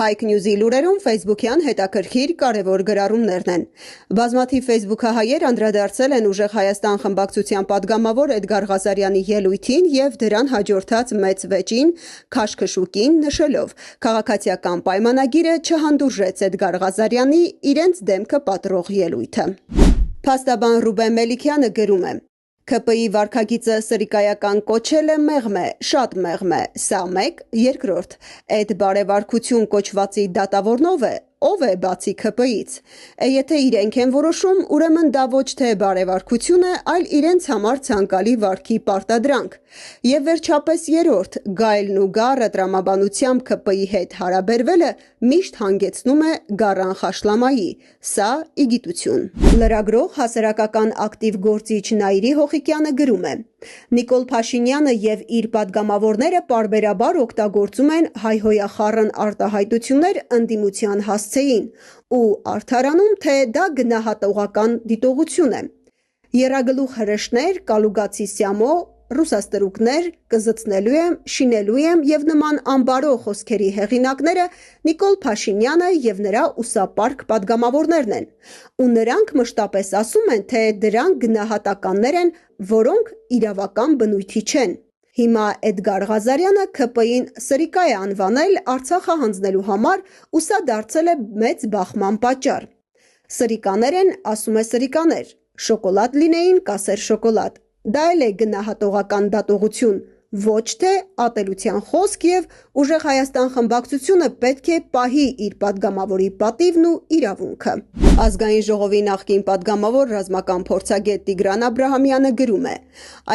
Հայք Նյուզի լուրերում Facebook-յան հետաքրքիր կարևոր գրառումներն են։ Բազմաթիվ Facebook-հայեր անդրադարձել են Ուժեղ Հայաստան խմբակցության падգամավոր Էդգար Ղազարյանի ելույթին եւ դրան հաջորդած մեծ վեճին, քաշքշուկին, նշելով. քաղաքացիական պայմանագիրը չհանդուրժեց Էդգար Ղազարյանի իրենց դեմքը պատռող ելույթը։ Փաստաբան Ռուբեն Մելիքյանը գրում է. ՔՊԻ վարքագիծը սրիկայական կոչել է մեղմ է, շատ մեղմ է, սա մեկ, երկրորդ, այդ բարեվարքություն կոչվածի դատավորն ով է բացի ՔՊԻ-ից, եթե իրենք են որոշում, ուրեմն դա ոչ թե բարեվարքություն է, այլ իրենց համար ցանկալի վարքի պարտադրանք, եւ վերջապես երրորդ, գայլն ու գառը տրամաբանությամբ ՔՊԻ հետ հարաբերվելը միշտ հանգեցնում է գառան խաշլամայի, սա իգիտություն։ Լրագրող հասարակական ակտիվ գործիչ Նաիրի Հոխիկյանը գրում է. Նիկոլ Փաշինյանը եւ իր падգամավորները պարբերաբար օգտագործում են հայհոյախառն արտահայտություններ ընդդիմության հասցեին ու արդարանում, թե դա գնահատողական դիտողություն է։ Եռագլուխ հրեշներ, կալուգացի սյամո, ռուսաստրուկներ, կզցնելու եմ, շինելու եմ եւ նման անբարո խոսքերի հեղինակները Նիկոլ Փաշինյանը եւ նրա ուսապարկ падգամավորներն են, ու նրանք մշտապես ասում են, թե դրանք գնահատականներ են, որոնք իրավական բնույթի չեն։ Հիմա Էդգար Ղազարյանը ՔՊԻ-ին սրիկա է անվանել Արցախը հանձնելու համար ու սա դարձել է մեծ բախման պատճառ։ Սրիկաներ են, ասում է սրիկաներ, շոկոլադ լինեին, կասեր շոկոլադ։ Դա էլ է գնահատողական դատողություն, ոչ թե ատելության խոսք եւ Ուժեղ Հայաստան խմբակցությունը պետք է պահի իր падգամավորի պատիվն ու իրավունքը։ Ազգային ժողովի նախկին падգամավոր ռազմական փորձագետ Տիգրան Աբրահամյանը գրում է.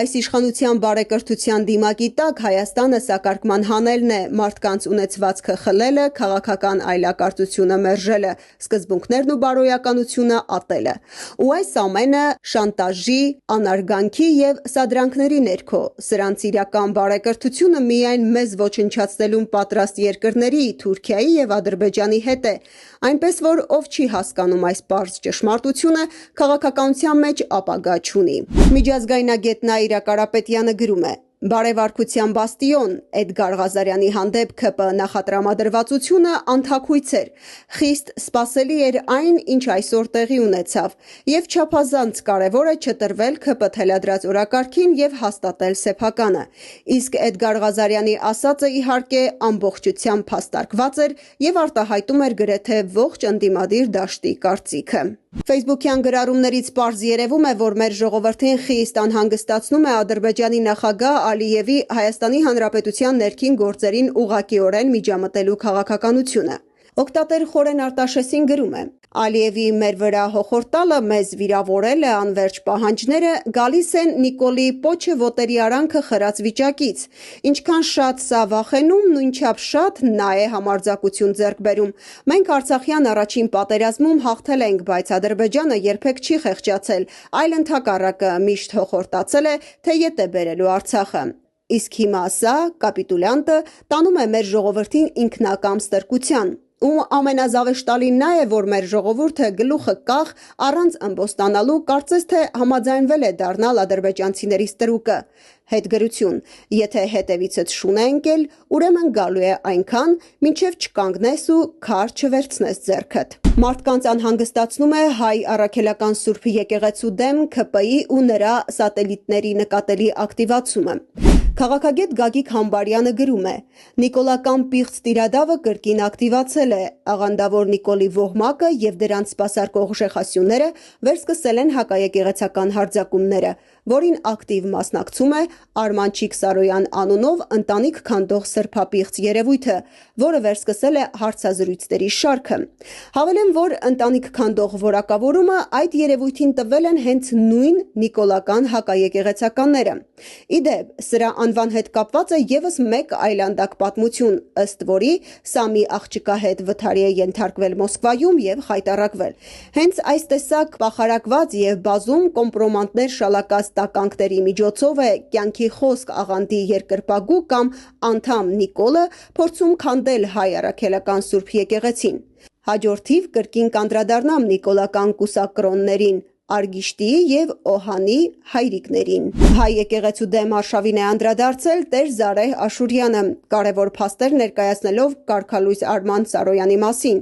այս իշխանության բարեկրթության դիմակի տակ Հայաստանը սակարկման հանելն է, մարդկանց ունեցվածքը խլելը, քաղաքական այլակարծությունը մերժելը, սկզբունքներն ու բարոյականությունը ատելը։ Ու այս ամենը շանտաժի, անարգանքի եւ սադրանքների ներքո, սրանց իրական բարեկրթությունը միայն մեզ ոչնչացնելուն պատրաստ երկրների Թուրքիայի եւ Ադրբեջանի հետ է, այնպես որ ով չի հասկանում այս պարզ ճշմարտությունը, քաղաքականության մեջ ապագա չունի։ Միջազգայնագետ Նաիրա Կարապետյանը գրում է. Բարեվարքության բաստիոն Էդգար Ղազարյանի հանդեպ ՔՊ նախատրամադրվածությունը անթաքույց էր, խիստ սպասելի էր այն, ինչ այսօր տեղի ունեցավ, եւ չափազանց կարևոր է չտրվել ՔՊ թելադրած օրակարգին եւ հաստատել սեփականը։ Իսկ Էդգար Ղազարյանի ասածը իհարկե ամբողջությամբ փաստարկված էր եւ արտահայտում էր գրեթե ողջ ընդդիմադիր դաշտի կարծիքը։ Facebook-յան գրառումներից պարզ երևում է, որ մեր ժողովրդին խիստ անհանգստացնում է Ադրբեջանի նախագահ Ալիևի Հայաստանի Հանրապետության ներքին գործերին ուղղակիորեն միջամտելու քաղաքականությունը։ Օգտատեր Խորեն Արտաշեսին գրում է. Ալիևի մեր վրա հոխորտալը մեզ վիրավորել է անվերջ պահանջները գալիս են Նիկոլի պոչը ոտերի արանքը խրած վիճակից։ Ինչքան շատ սա վախենում, նույնչափ շատ նա է համարձակություն ձեռք բերում։ Մենք Արցախյան առաջին պատերազմում հաղթել ենք, բայց Ադրբեջանը երբեք չի խեղճացել, այլ ընդհակառակը միշտ հոխորտացել է, թե ետ է բերելու Արցախը։ Իսկ հիմա սա, կապիտուլյանտը, տանում է մեր ժողովրդին ինքնակամ ստրկության։ Ու ամենազավեշտալին նա է, որ մեր ժողովուրդը գլուխը կախ առանց ըմբոստանալու կարծես թե համաձայնվել է դառնալ ադրբեջանցիների ստրուկը։ Հետգրություն. եթե հետևիցդ շուն է ընկել, ուրեմն գալու է այնքան, մինչև չկանգնես ու քար չվերցնես ձեռքդ։ Մարդկանց անհանգստացնում է հայ առաքելական Սուրբ եկեղեցու դեմ ՔՊԻ ու նրա սատելիտների նկատելի ակտիվացումը։ Քաղաքագետ Գագիկ Համբարյանը գրում է. Նիկոլական պիղծ տիրադավը կրկին ակտիվացել է, աղանդավոր Նիկոլի ոհմակը եւ դրանց սպասարկող ժեխասյունները վերսկսել են հակաեկեղեցական հարձակումները, որին ակտիվ մասնակցում է Արմանչիկ Սարոյան անունով ընտանիք քանդող սրբապիղծ երևույթը, որը վերսկսել է հարցազրույցների շարքը։ Հավելեմ, որ ընտանիք քանդող որակավորումը այդ երևույթին տվել են հենց նույն նիկոլական հակաեկեղեցականները։ Իդեպ, սրա անվան հետ կապված է եւս մեկ այլանդակ պատմություն, ըստ որի սա մի աղջկա հետ վթարի է ենթարկվել Մոսկվայում եւ խայտառակվել։ Հենց այս տեսակ պախարակված եւ բազում կոմպրոմանտներ շալակած տականքների միջոցով է կյանքի խոսք աղանդի երկրպագու կամ անդամ Նիկոլը փորձում քանդել հայ առաքելական Սուրբ եկեղեցին։ Հաջորդիվ կրկին կանդրադառնամ նիկոլական կուսակրոններին, Արգիշտի և Օհանի հայրիկներին։ Հայ եկեղեցու դեմ արշավին է անդրադարձել Տեր Զարեհ Աշուրյանը, կարևոր փաստեր ներկայացնելով կարգալույս Արման Սարոյանի մասին։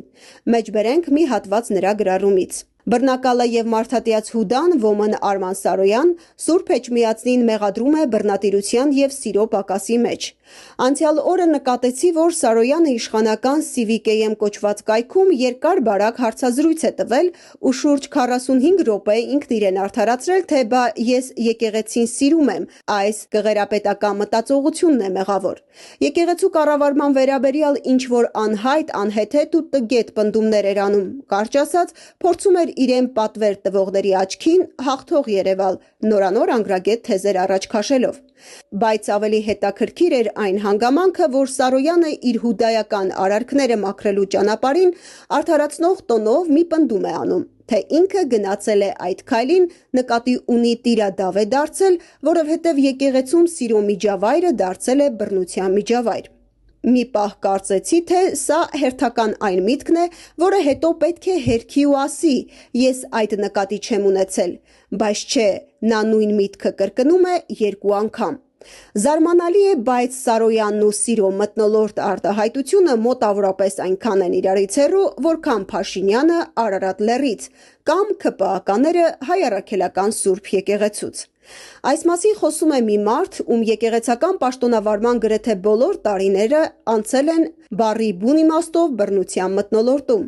Մեջբերենք մի հատված նրա գրառումից։ Բռնակալը և մարդատյաց Հուդան ոմն Արման Սարոյան Սուրբ Էջմիածնին մեղադրում է բռնատիրության և սիրո պակասի մեջ։ Անցյալ օրը նկատեցի, որ Սարոյանը իշխանական CVKM կոչված կայքում երկար-բարակ հարցազրույց է տվել ու շուրջ 45 րոպե ինքն իրեն արդարացրել, թե բա ես եկեղեցին սիրում եմ, այս կղերապետական մտածողությունն է մեղավոր։ Եկեղեցու կառավարման վերաբերյալ ինչ-որ անհայտ, անհեթեթ ու տգետ պնդումներ էր անում, կարճ ասած, փորձում էր իրեն պատվեր տվողների աչքին հաղթող երևալ, նորանոր անգրագետ թեզեր առաջ քաշելով։ Բայց ավելի հետաքրքիր էր այն հանգամանքը, որ Սարոյանը իր հուդայական արարքները մաքրելու ճանապարհին արդարացնող տոնով մի պնդում է անում, թե ինքը գնացել է այդ քայլին, նկատի ունի տիրադավ է դարձել, որովհետև եկեղեցում սիրո միջավայրը դարձել է բռնության միջավայր։ Մի պահ կարծեցի, թե սա հերթական այն միտքն է, որը հետո պետք է հերքի ու ասի, ես այդ նկատի չեմ ունեցել, բայց չէ, նա նույն միտքը կրկնում է 2 անգամ։ Զարմանալի է, բայց Սարոյանն ու սիրո մթնոլորտ արտահայտությունը մոտավորապես այնքան են իրարից հեռու, որքան Փաշինյանը Արարատ լեռից կամ ՔՊԱ-ականները Հայ առաքելական Սուրբ եկեղեցուց։ Այս մասին խոսում է մի մարդ, ում եկեղեցական պաշտոնավարման գրեթե բոլոր տարիները անցել են բառի բուն իմաստով բռնության մթնոլորտում։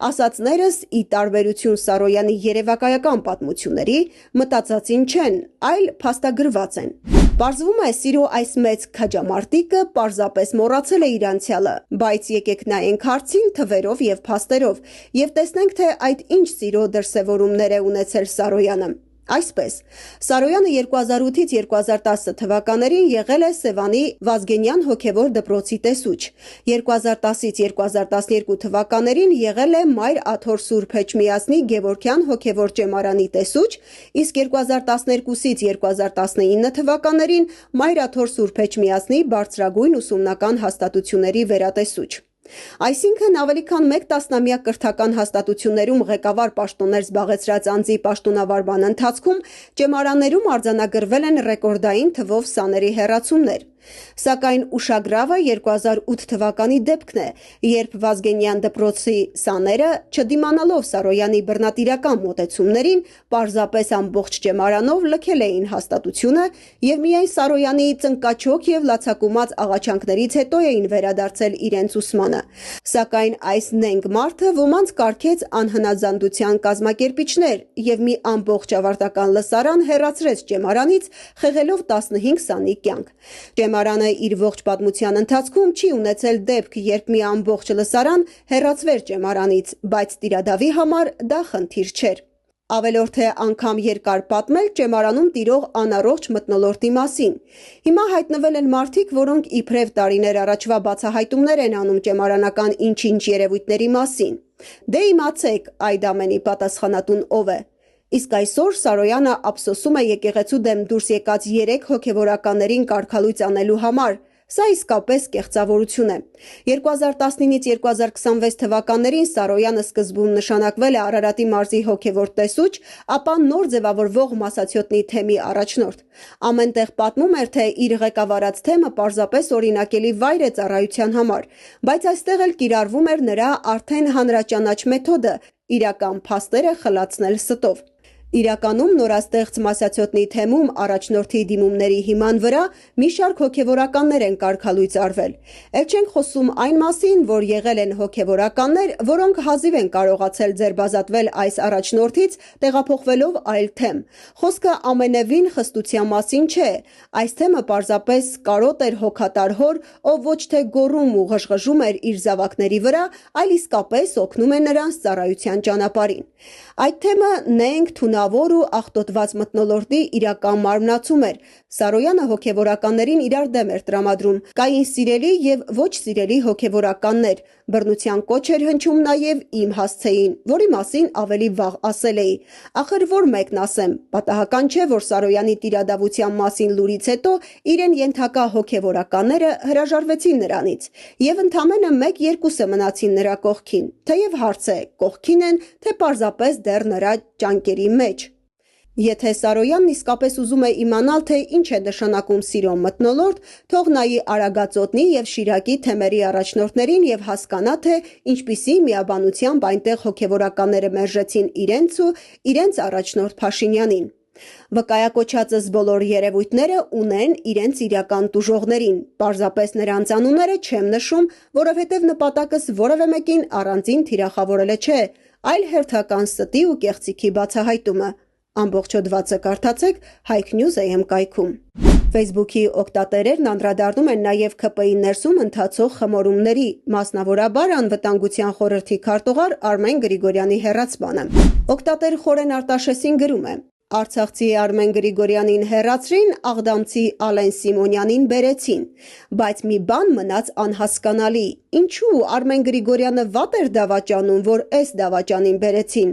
Ասածներս, ի տարբերություն Սարոյանի երևակայական պատմությունների, մտածածին չեն, այլ փաստագրված են։ Պարզվում է, սիրո այս մեծ քաջամարտիկը պարզապես մոռացել է իր անցյալը, բայց եկեք նայենք հարցին թվերով և փաստերով և տեսնենք, թե այդ ինչ սիրո դրսևորումներ է ունեցել Սարոյանը։ Այսպես, Սարոյանը 2008-ից 2010 թվականներին եղել է Սևանի Վազգենյան հոգևոր դպրոցի տեսուչ, 2010-ից 2012 թվականներին եղել է Մայր Աթոր Սուրբ Էջմիածնի Գևորգյան հոգևոր ճեմարանի տեսուչ, իսկ 2012-ից 2019 թվականներին Մայր Աթոր Սուրբ Էջմիածնի բարձրագույն ուսումնական հաստատությունների վերատեսուչ։ Այսինքն ավելի քան 1 տասնամյակ կրթական հաստատություններում ղեկավար պաշտոններ զբաղեցրած անձի պաշտոնավարման ընթացքում ճեմարաններում արձանագրվել են ռեկորդային թվով սաների հեռացումներ։ Սակայն ուշագրավը 2008 թվականի դեպքն է, երբ Վազգենյան դպրոցի սաները, չդիմանալով Սարոյանի բռնատիրական մոտեցումներին, պարզապես ամբողջ ճեմարանով լքել էին հաստատությունը և միայն Սարոյանի ծնկաչոք և լացակումած աղաչանքներից հետո էին վերադարձել իրենց ուսմանը։ Սակայն այս նենգ մարդը ոմանց կարգեց անհնազանդության կազմակերպիչներ և մի ամբողջ ավարտական լսարան հեռացրեց ճեմարանից, խեղելով 15 սանի կյանք։ Ճեմարանը իր ողջ պատմության ընթացքում չի ունեցել դեպք, երբ մի ամբողջ լսարան հեռացվեր ճեմարանից, բայց տիրադավի համար դա խնդիր չէր։ Ավելորդ է անգամ երկար պատմել ճեմարանում տիրող անառողջ մթնոլորտի մասին։ Հիմա հայտնվել են մարդիկ, որոնք իբրև տարիներ առաջվա բացահայտումներ են անում ճեմարանական ինչ-ինչ երևույթների մասին։ Դե իմացեք, այդ ամենի պատասխանատուն ով է։ Իսկ այսօր Սարոյանը ափսոսում է եկեղեցու դեմ դուրս եկած 3 հոգևորականներին կարգալույծ անելու համար։ Սա իսկապես կեղծավորություն է։ 2019-ից 2026 թվականներին Սարոյանը սկզբում նշանակվել է Արարատի մարզի հոգևոր տեսուչ, ապա նոր ձևավորվող Մասացյոտնի թեմի առաջնորդ։ Ամեն տեղ պատմում էր, թե իր ղեկավարած թեմը պարզապես օրինակելի վայր է ծառայության համար, բայց այստեղ էլ կիրառվում էր նրա արդեն հանրաճանաչ մեթոդը՝ իրական փաստերը խլացնել ստով։ Իրականում նորաստեղծ Մասացյոտնի թեմում առաջնորդի դիմումների հիման վրա մի շարք հոգևորականներ են կարգալույծ արվել։ Էլ չենք խոսում այն մասին, որ եղել են հոգևորականներ, որոնք հազիվ են կարողացել ձերբազատվել այս առաջնորդից, տեղափոխվելով այլ թեմ։ Խոսքը ամենևին խստության մասին չէ։ Այս թեմը պարզապես կարոտ էր հոգատար հոր, ով ոչ թե գոռում ու ղժղժում էր իր զավակների վրա, այլ իսկապես օգնում է նրանց ծառայության ճանապարհին։ Այդ թեմը նենգ, թունավոր ու աղտոտված մթնոլորտի իրական մարմնացում էր։ Սարոյանը հոգևորականներին իրար դեմ էր տրամադրում։ Կային սիրելի և ոչ սիրելի հոգևորականներ։ Բռնության կոչ էր հնչում նաև իմ հասցեին, որի մասին ավելի վաղ ասել էի։ Ախր որ մեկն ասեմ, պատահական չէ, որ Սարոյանի տիրադավության մասին լուրից հետո իրեն ենթակա հոգևորականները հրաժարվեցին նրանից և ընդամենը 1-2-ը մնացին նրա կողքին, թեև հարց է՝ կողքին են, թե պարզապես դեռ նրա ճանկերի մեջ։ Եթե Սարոյանն իսկապես ուզում է իմանալ, թե ինչ է նշանակում սիրո մթնոլորտ, թող նայի Արագածոտնի և Շիրակի թեմերի առաջնորդներին և հասկանա, թե ինչպիսի միաբանությամբ այնտեղ հոգևորականները մերժեցին իրենց ու իրենց առաջնորդ Փաշինյանին։ Վկայակոչածս բոլոր երևույթները ունեն իրենց իրական տուժողներին, պարզապես նրանց անունները չեմ նշում, որովհետև նպատակս որևէ մեկին առանձին թիրախավորելը չէ, այլ հերթական ստի ու կեղծիքի բացահայտումը։ Ամբողջ հոդվածը կարդացեք HikeNews.am կայքում։ Facebook-ի օգտատերերն անդրադառնում են նաև ՔՊԻ ներսում ընթացող խմորումների, մասնավորաբար Անվտանգության խորհրդի քարտուղար Արմեն Գրիգորյանի հեռացմանը։ Օգտատեր Խորեն Արտաշեսին գրում է. Արցախցի Արմեն Գրիգորյանին հեռացրին, աղդամցի Ալեն Սիմոնյանին բերեցին, բայց մի բան մնաց անհասկանալի. ինչու Արմեն Գրիգորյանը վատ էր դավաճանում, որ էս դավաճանին բերեցին։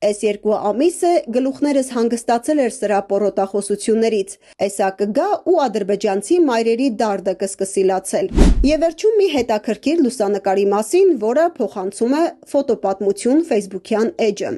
Էս 2 ամիս է գլուխներս հանգստացել էր սրա պոռոտախոսություններից, էսա կգա ու ադրբեջանցի մայրերի դարդը կսկսի լացել։ Եվ վերջում մի հետաքրքիր լուսանկարի մասին, որը փոխանցում է ֆոտոպատմություն Facebook-յան էջը։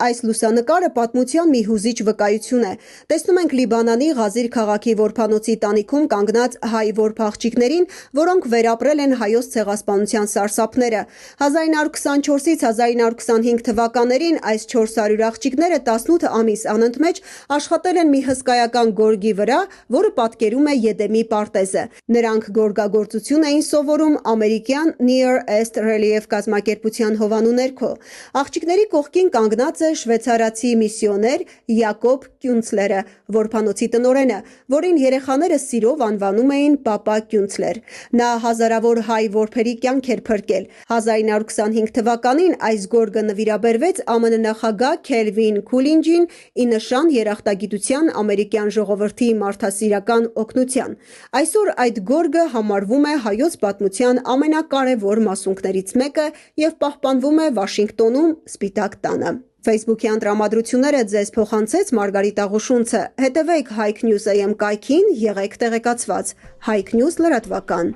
Այս լուսանկարը պատմության մի հուզիչ վկայություն է։ Տեսնում ենք Լիբանանի Ղազիր քաղաքի որբանոցի տանիքում կանգնած հայ որբ աղջիկներին, որոնք վերապրել են հայոց ցեղասպանության սարսափները։ 1924-ից 1925 թվականներին այս 400 աղջիկները 18 ամիս անընդմեջ աշխատել են մի հսկայական գորգի վրա, որը պատկերում է Եդեմի պարտեզը։ Նրանք գորգագործություն էին սովորում ամերիկյան Near East Relief կազմակերպության հովանու ներքո։ Աղջիկների կողքին կանգնած է շվեյցարացի միսիոներ Յակոբ Կյունցլերը, որբանոցի տնօրենը, որին երեխաները սիրով անվանում էին Պապա Կյունցլեր։ Նա հազարավոր հայ որբերի կյանք էր փրկել։ 1925 թվականին այս գորգը նվիրաբերվեց ԱՄՆ նախագահ Քելվին Քուլինջին ի նշան երախտագիտության ամերիկյան ժողովրդի մարդասիրական օգնության։ Այսօր այդ գորգը համարվում է հայոց պատմության ամենակարևոր մասունքներից մեկը և պահպանվում է Վաշինգտոնում Սպիտակ տանը։ Facebook-յան տրամադրությունները ձեզ փոխանցեց Մարգարիտ Աղուշունցը։ Հետևեք HikeNews.am կայքին, եղեք տեղեկացված։ HikeNews լրատվական։